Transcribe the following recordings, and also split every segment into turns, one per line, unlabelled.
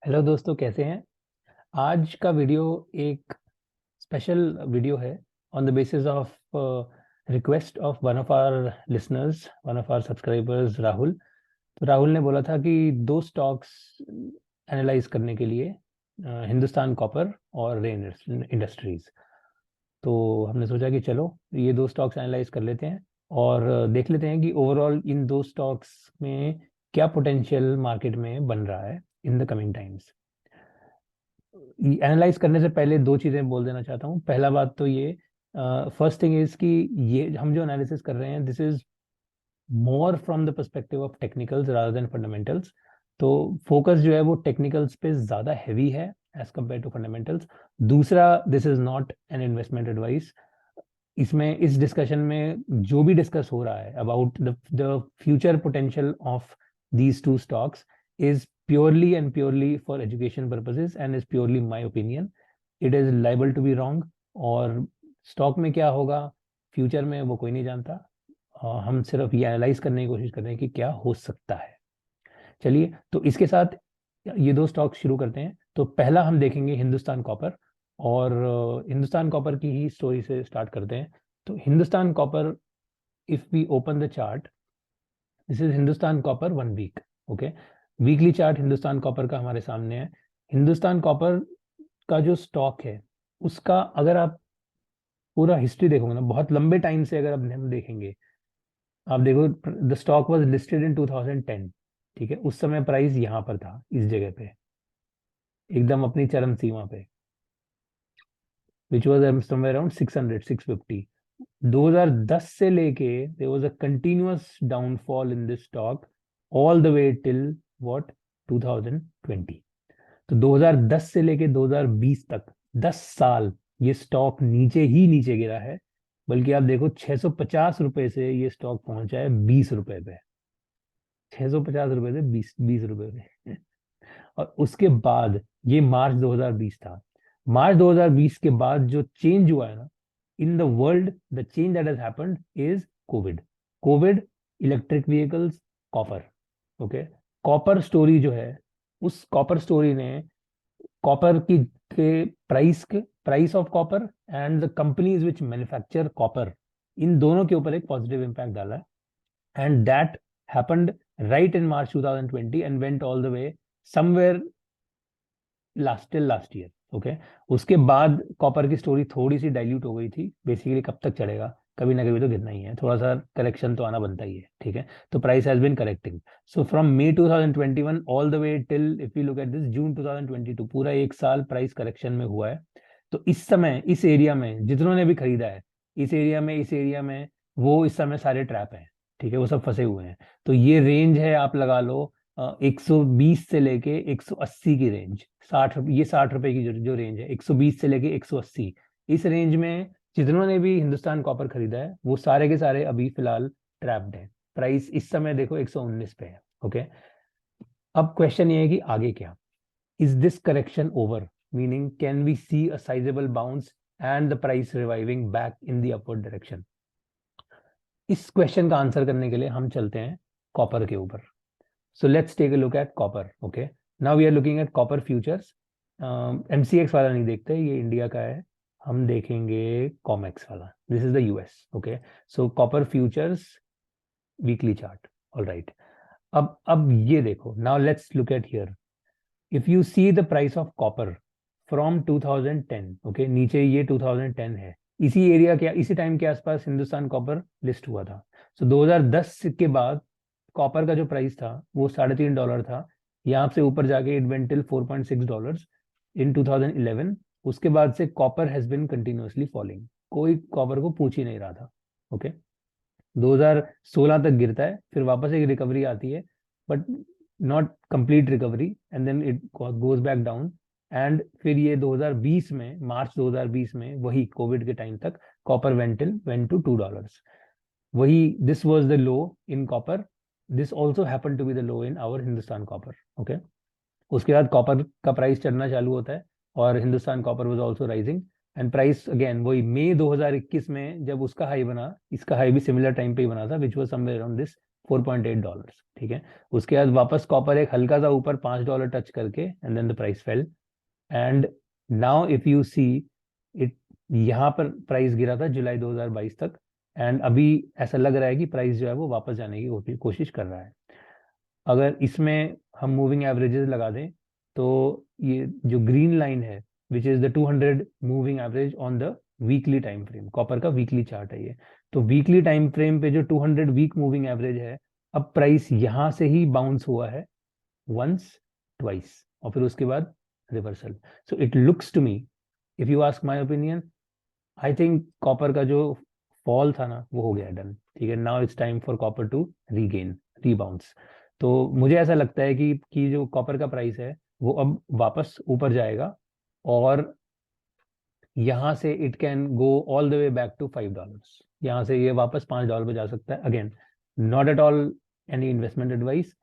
Hello दोस्तों, कैसे हैं। आज का वीडियो एक स्पेशल वीडियो है on the basis of request of one of our listeners, one of our subscribers, Rahul. तो राहुल ने बोला था कि दो स्टॉक्स एनालाइज करने के लिए, हिंदुस्तान कॉपर और रेन इंडस्ट्रीज। तो हमने सोचा कि चलो ये दो स्टॉक्स एनालाइज कर लेते हैं और देख लेते हैं कि ओवरऑल इन दो स्टॉक्स में क्या पोटेंशियल मार्केट में बन रहा है in the coming times. Analyse करने से पहले दो चीजें बोल देना चाहता हूँ। पहला बात तो ये, फर्स्ट थिंग इज कि ये हम जो एनालिसिस कर रहे हैं, this is more from the perspective of technicals rather than fundamentals. तो फोकस जो है वो टेक्निकल्स पे ज्यादा हैवी है एज कम्पेयर टू फंडामेंटल्स। दूसरा, this is not an investment advice. इसमें इस डिस्कशन में जो भी डिस्कस हो रहा है about the future potential of these two stocks is purely and purely for education purposes and is purely my opinion. It is liable to be wrong। और stock में क्या होगा फ्यूचर में वो कोई नहीं जानता। हम सिर्फ ये एनालाइज करने की कोशिश कर रहे हैं कि क्या हो सकता है। चलिए, तो इसके साथ ये दो स्टॉक शुरू करते हैं। तो पहला हम देखेंगे हिंदुस्तान कॉपर, और हिंदुस्तान कॉपर की ही स्टोरी से स्टार्ट करते हैं। तो Hindustan Copper, if we open the chart, this is Hindustan Copper 1 week. Okay, weekly chart Hindustan Copper का हमारे सामने है। हिंदुस्तान कॉपर का जो स्टॉक है उसका अगर आप पूरा हिस्ट्री देखोगे ना, बहुत लंबे टाइम से अगर अब हम देखेंगे, आप देखो the stock was listed in 2010। ठीक है, उस समय प्राइस यहाँ पर था, इस जगह पे, एकदम अपनी चरम सीमा पे, विच वाज समवेयर अराउंड 600 650। 2010 से लेके there was a continuous downfall in this stock all the way till what 2020। तो 2010 से लेके 2020 तक 10 साल ये स्टॉक नीचे ही नीचे गिरा है। बल्कि आप देखो 650 रुपए से ये स्टॉक पहुंचा है 20 रुपए पे। 650 रुपए से 20 रुपए पे। और उसके बाद ये मार्च 2020 था। मार्च 2020 के बाद जो चेंज हुआ है ना in the world, the change that has happened is covid. Covid, electric vehicles, copper. Okay, copper story जो है, उस कॉपर स्टोरी ने कॉपर की के price of copper and the companies which manufacture copper, इन दोनों के ऊपर एक पॉजिटिव इंपैक्ट डाला है। And that happened right in March 2020 and went all the way somewhere last year. Okay, उसके बाद कॉपर की स्टोरी थोड़ी सी डाइल्यूट हो गई थी। बेसिकली कब तक चढ़ेगा, कभी ना कभी तो गिरना ही है, थोड़ा सा करेक्शन तो आना बनता ही है। ठीक है, तो price has been correcting. So from May 2021 all the way till if you look at this June 2022, पूरा एक साल प्राइस करेक्शन में हुआ है। तो इस समय इस एरिया में जितनों ने भी खरीदा है, इस एरिया में वो इस समय सारे ट्रैप हैं। ठीक है, वो सब फंसे हुए हैं। तो ये रेंज है, आप लगा लो 120 से लेके 180 की रेंज। 60 ये 60 रुपए की जो रेंज है, 120 से लेके 180, इस रेंज में जितनों ने भी हिंदुस्तान कॉपर खरीदा है वो सारे के सारे अभी फिलहाल ट्रैप्ड है। प्राइस इस समय देखो 119 पे है। ओके, अब क्वेश्चन ये है कि आगे क्या। Is this correction over, meaning can we see a sizable bounce and the price reviving back in the upward direction. इस क्वेश्चन का आंसर करने के लिए हम चलते हैं कॉपर के ऊपर। So let's take a look at copper. Okay. Now we are looking at copper futures. MCX वाला नहीं देखते, ये इंडिया का है। हम देखेंगे कॉमेक्स वाला। This is the US. Okay, so copper futures weekly chart. All right, अब ये देखो, now let's look at here. If you C the price of copper from 2010, okay, नीचे ये 2010 है। इसी एरिया के, इसी टाइम के आसपास हिंदुस्तान कॉपर लिस्ट हुआ था। सो 2010 के बाद कॉपर का जो प्राइस था वो $3.5 था। यहाँ से ऊपर जाके इट वेंट टिल $4.6 इन 2011। उसके बाद से copper has been continuously falling, कोई कॉपर को पूछ ही नहीं रहा था। ओके, 2016 तक गिरता है, फिर वापस एक रिकवरी आती है, but not complete recovery, and then it goes back down. And फिर ये 2020 में, मार्च 2020 में, वही कोविड के टाइम तक कॉपर वेंट टू $2। वही this was the low in copper. This also happen to be the low in our Hindustan Copper. Okay, उसके बाद कॉपर का प्राइस चढ़ना चालू होता है और Hindustan copper was also rising. And price again वही मई 2021 में जब उसका हाई बना, इसका हाई भी सिमिलर टाइम पे ही बना था, which was somewhere around this $4.8, ठीक है। उसके बाद वापस कॉपर एक हल्का सा ऊपर $5 टच करके and then the price fell, and now if you see it, यहाँ पर प्राइस गिरा था जुलाई 2022 तक, एंड अभी ऐसा लग रहा है कि प्राइस जो है वो वापस जाने की कोशिश कर रहा है। अगर इसमें हम मूविंग एवरेजेस लगा दें तो ये जो ग्रीन लाइन है which is the 200 moving average on the weekly time frame, copper का वीकली चार्ट है ये। तो वीकली टाइम फ्रेम पे जो 200 वीक मूविंग एवरेज है, अब प्राइस यहां से ही बाउंस हुआ है वंस, ट्वाइस, और फिर उसके बाद reversal. So it looks to me, if you ask my opinion, I think copper का जो फॉल था ना वो हो गया डन, ठीक है। Now it's time for copper to regain, rebounce. तो मुझे ऐसा लगता है कि जो कॉपर का प्राइस है वो अब वापस ऊपर जाएगा, और यहाँ से it can go all the way back to $5। यहाँ से ये वापस $5 पे जा सकता है। Again, not at all any investment advice,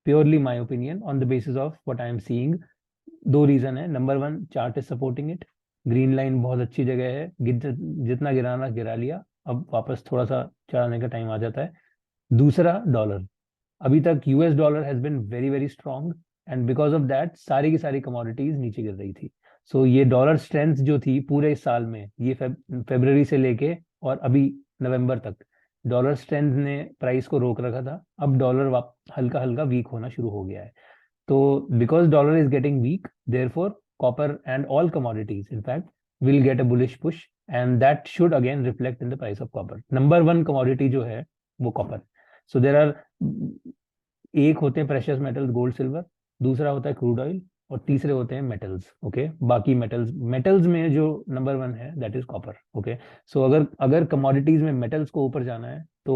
purely my opinion on the basis of what I am seeing. दो रीजन है, number one, chart is supporting it, green line बहुत अच्छी जगह है, जितना गिराना गिरा लिया, अब वापस थोड़ा सा चढ़ाने का टाइम आ जाता है। दूसरा, डॉलर, अभी तक US dollar has been very very strong, and because of that सारी की सारी कमोडिटीज नीचे गिर रही थी। सो ये डॉलर स्ट्रेंथ जो थी पूरे इस साल में, ये फरवरी से लेके और अभी नवंबर तक, डॉलर स्ट्रेंथ ने प्राइस को रोक रखा था। अब डॉलर हल्का हल्का वीक होना शुरू हो गया है। तो because dollar is getting weak, therefore copper and all commodities in fact will get a bullish push, and that should again reflect in the price of copper. Number one commodity जो है वो copper. So there are, एक होते हैं precious metals, gold silver, दूसरा होता है crude oil, और तीसरे होते हैं मेटल्स, ओके। बाकी मेटल्स, मेटल्स में जो नंबर वन है दैट इज कॉपर, ओके। सो अगर अगर कमोडिटीज में मेटल्स को ऊपर जाना है तो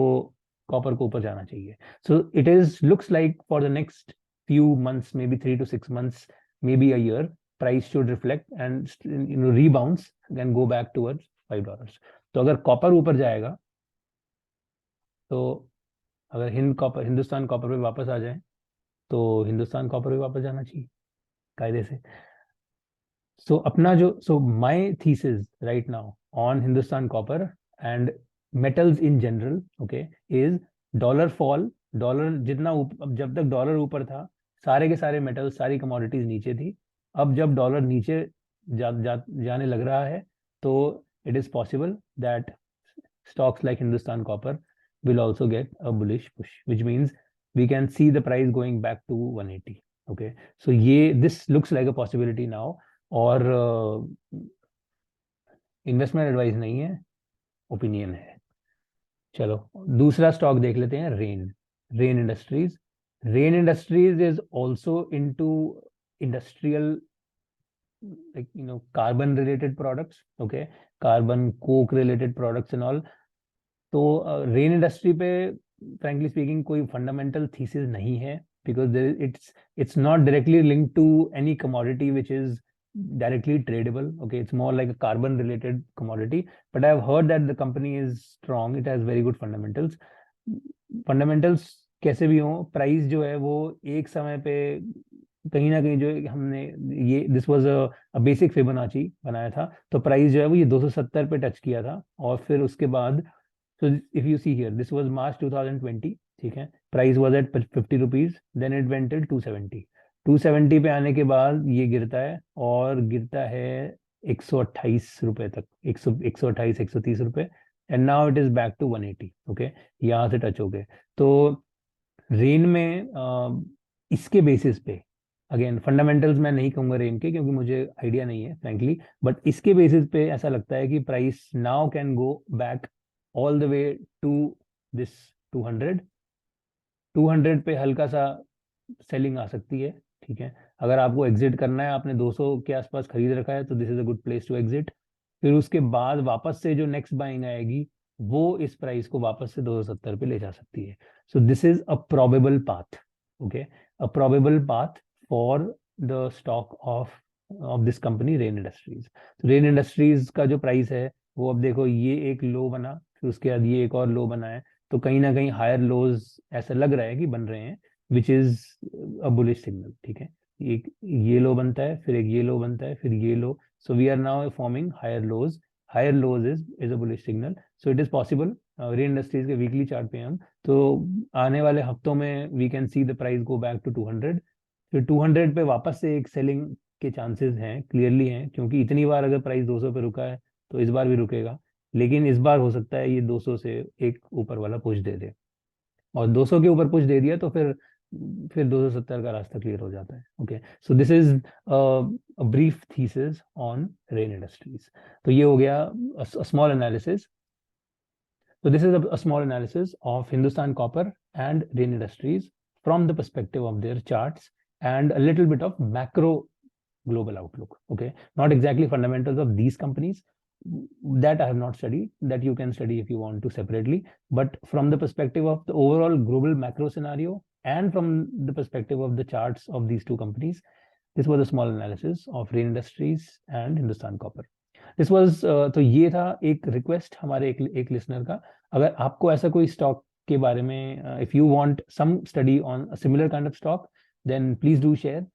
कॉपर को ऊपर जाना चाहिए। So it is looks like for the next few months, maybe 3 to 6 months, maybe a year, price should reflect and rebounds, then go back towards $5। तो अगर कॉपर ऊपर जाएगा, तो अगर हिंदुस्तान कॉपर पे वापस आ जाए तो हिंदुस्तान कॉपर पे वापस जाना चाहिए कायदे से। So my thesis right now on Hindustan copper and metals in general, okay, is dollar fall, dollar जितना जब तक डॉलर ऊपर था सारे के सारे मेटल्स, सारी कमोडिटीज नीचे थी। अब जब डॉलर नीचे जाने लग रहा है, तो it is possible that stocks like Hindustan Copper will also get a bullish push, which means we can see the price going back to 180. Okay, so this looks like a possibility now, और investment advice नहीं है, opinion है। चलो दूसरा stock देख लेते हैं, rain industries. Rain industries is also into industrial, like carbon related products, okay, carbon coke related products and all। तो रेन इंडस्ट्री पे फ्रेंकली स्पीकिंग कोई फंडामेंटल थीसिस नहीं है, because it's not directly linked to any commodity which is directly tradable, okay, it's more like a carbon related commodity, but I have heard that the company is strong, it has very good fundamentals। fundamentals कैसे भी हो, price जो है वो एक समय पे कहीं ना कहीं, जो हमने ये this was a basic Fibonacci बनाया था, तो प्राइस जो है वो ये 270 पे टच किया था, और फिर उसके बाद, so if you see here, this was March 2020, ठीक है, price was at 50 rupees, then it went till 270। 270 पे आने के बाद ये गिरता है, और गिरता है 128 रुपए तक, 128 130 रुपए, and now it is back to 180, okay, यहाँ से टच हो गए। तो रेन में इसके बेसिस पे, अगेन फंडामेंटल्स मैं नहीं कहूंगा रेन के, क्योंकि मुझे आइडिया नहीं है फ्रैंकली, बट इसके बेसिस पे ऐसा लगता है कि price now can go back all the way to this 200। 200 पे हल्का सा सेलिंग आ सकती है, ठीक है। अगर आपको एग्जिट करना है, आपने 200 के आसपास खरीद रखा है, तो this is a good place to exit. फिर उसके बाद वापस से जो नेक्स्ट बाइंग आएगी वो इस प्राइस को वापस से 270 पे ले जा सकती है। So this is a probable path, okay, a probable path for the stock of this company rain industries. Rain industries का जो प्राइस है वो, अब देखो, ये एक लो बना, फिर उसके बाद ये एक और लो बना है, तो कहीं ना कहीं हायर लोज ऐसा लग रहा है कि बन रहे हैं, which is a bullish signal, ठीक है। एक ये लो बनता है, फिर एक ये लो बनता है, फिर ये low, so we are now forming higher lows. Higher lows is a bullish signal, so it is possible Rain Industries के वीकली चार्ट पे हम, तो आने वाले हफ्तों में we can see the price go back to 200, फिर 200 पे वापस से एक सेलिंग के चांसेस हैं, क्लियरली हैं, क्योंकि इतनी बार अगर प्राइस 200 पे रुका है तो इस बार भी रुकेगा, लेकिन इस बार हो सकता है ये 200 से एक ऊपर वाला पुश दे दे, और 200 के ऊपर पुश दे दिया तो फिर 270 का रास्ता क्लियर हो जाता है। Okay, so this is brief thesis on rain industries. तो ये हो गया small analysis. So this is a small analysis of Hindustan Copper and Rain Industries from the perspective of their charts and a little bit of macro global outlook. Okay, not exactly fundamentals of these companies, that I have not studied, that you can study if you want to separately, but from the perspective of the overall global macro scenario and from the perspective of the charts of these two companies, this was a small analysis of Rain Industries and Hindustan Copper. This was, तो ये था एक request हमारे एक listener का। अगर आपको ऐसा कोई स्टॉक के बारे में, if you want some study on similar kind of stock, then please do share.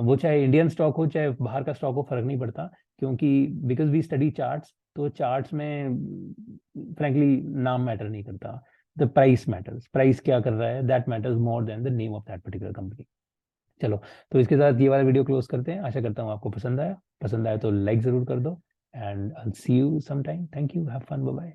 वो चाहे इंडियन स्टॉक हो चाहे बाहर का स्टॉक हो, फर्क नहीं पड़ता, क्योंकि बिकॉज वी स्टडी चार्ट्स, तो चार्ट्स में फ्रैंकली नाम मैटर नहीं करता, द प्राइस मैटर्स, प्राइस क्या कर रहा है, that matters more than the name of that particular company. चलो, तो इसके साथ ये वाला वीडियो क्लोज करते हैं। आशा करता हूँ आपको पसंद आया तो लाइक जरूर कर दो, and I'll see you sometime. Thank you. Have fun. Bye bye.